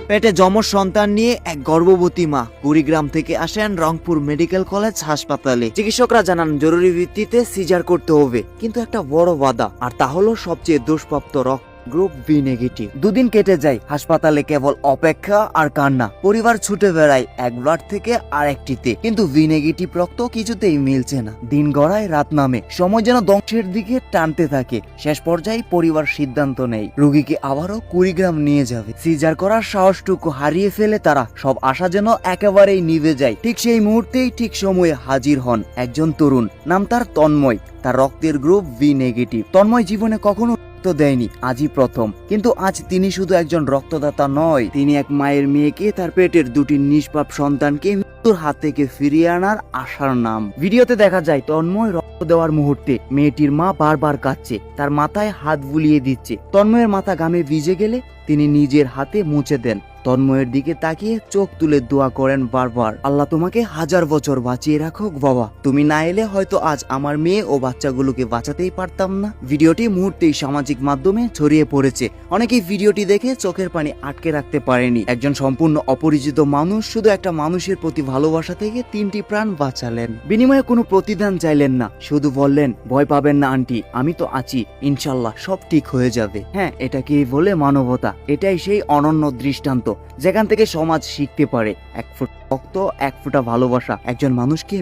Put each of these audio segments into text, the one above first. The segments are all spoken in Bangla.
পেটে যমজ সন্তান নিয়ে এক গর্ভবতী মা কুড়িগ্রাম থেকে আসেন রংপুর মেডিকেল কলেজ হাসপাতালে। চিকিৎসকরা জানান জরুরি ভিত্তিতে সিজার করতে হবে, কিন্তু একটা বড় বাধা, আর তা হলো সবচেয়ে দুষ্প্রাপ্য রক্ত গ্রুপ বি নেগেটিভ। দুদিন কেটে যায়, হাসপাতালে কেবল অপেক্ষা আর কান্না। পরিবার ছুটে বেড়ায় এক ব্লাড থেকে আরেকটিতে, কিন্তু বি নেগেটিভ রক্ত কিছুতেই মিলছে না। দিন গড়ায়, রাত নামে, সময় যেন ধ্বংসের দিকে টানতে থাকে। শেষ পর্যায়ে পরিবার সিদ্ধান্ত নেয় রোগীকে আবারও কুড়িগ্রাম নিয়ে যাবে। সিজার করার সাহসটুকু হারিয়ে ফেলে তারা। সব আশা যেন একেবারেই নিভে যায়। ঠিক সেই মুহূর্তেই ঠিক সময়ে হাজির হন একজন তরুণ, নাম তার তন্ময়। তার রক্তের গ্রুপ বি নেগেটিভ। তন্ময় জীবনে কখনো দেয়নি, আজই প্রথম। কিন্তু আজ তিনি শুধু একজন রক্তদাতা নয়, তিনি এক মায়ের মেয়েকে, তার পেটের দুটি নিষ্পাপ সন্তানকে মৃত্যুর হাত থেকে ফিরিয়ে আনার আশার নাম। ভিডিওতে দেখা যায় তন্ময় রক্ত দেওয়ার মুহূর্তে মেয়েটির মা বারবার কাঁদছে, তার মাথায় হাত বুলিয়ে দিচ্ছে। তন্ময়ের মাথা ঘামে ভিজে গেলে তিনি নিজের হাতে মুছে দেন। তন্ময়ের দিকে তাকিয়ে চোখ তুলে দোয়া করেন বারবার, আল্লাহ তোমাকে 1000 বছর বাঁচিয়ে রাখুক বাবা, তুমি না এলে হয়তো আজ আমার মেয়ে ও বাচ্চাগুলোকে বাঁচাতেই পারতাম না। ভিডিওটি মুহূর্তেই সামাজিক মাধ্যমে ছড়িয়ে পড়েছে। অনেকেই ভিডিওটি দেখে চোখের পানি আটকে রাখতে পারেনি। একজন সম্পূর্ণ অপরিচিত মানুষ শুধু একটা মানুষের প্রতি ভালোবাসা থেকে 3টি প্রাণ বাঁচালেন। বিনিময়ে কোনো প্রতিদান চাইলেন না, শুধু বললেন, ভয় পাবেন না আন্টি, আমি তো আছি, ইনশাল্লাহ সব ঠিক হয়ে যাবে। হ্যাঁ, এটাকেই বলে মানবতা। এটাই সেই অনন্য দৃষ্টান্ত যেখান থেকে সমাজ শিখতে পারে, এক ফোঁটা রক্ত, এক ফোঁটা ভালোবাসা একজন মানুষকে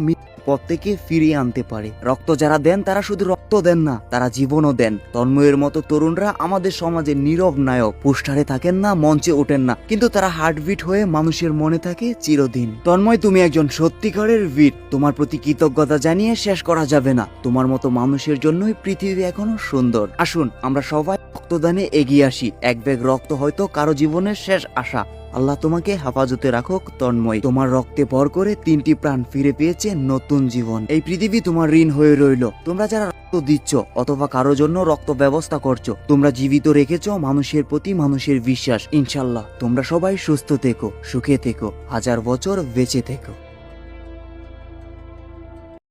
পথ থেকে ফিরিয়ে আনতে পারে। রক্ত যারা দেন তারা শুধু রক্ত দেন না, তারা জীবনও দেন। তন্ময়ের মতো তরুণরা আমাদের সমাজের নীরব নায়ক। পোস্টারে থাকেন না, মঞ্চে ওঠেন না, কিন্তু তারা হার্টবিট হয়ে মানুষের মনে থাকে চিরদিন। তন্ময়, তুমি একজন সত্যিকারের বীর। তোমার প্রতি কৃতজ্ঞতা জানিয়ে শেষ করা যাবে না। তোমার মতো মানুষের জন্যই পৃথিবী এখনো সুন্দর। আসুন আমরা সবাই রক্তদানে এগিয়ে আসি। এক ব্যাগ রক্ত হয়তো কারো জীবনের শেষ আশা। আল্লাহ তোমাকে হেফাজতে রাখুক তন্ময়। তোমার রক্তে ভর করে 3টি প্রাণ ফিরে পেয়েছে নতুন জীবন। এই পৃথিবী তোমার ঋণ হয়ে রইল। তোমরা যারা রক্ত দিচ্ছ অথবা কারোর জন্য রক্ত ব্যবস্থা করছো, তোমরা জীবিত রেখেছ মানুষের প্রতি মানুষের বিশ্বাস। ইনশাল্লাহ তোমরা সবাই সুস্থ থেকো, সুখে থেকো, 1000 বছর বেঁচে থেকো।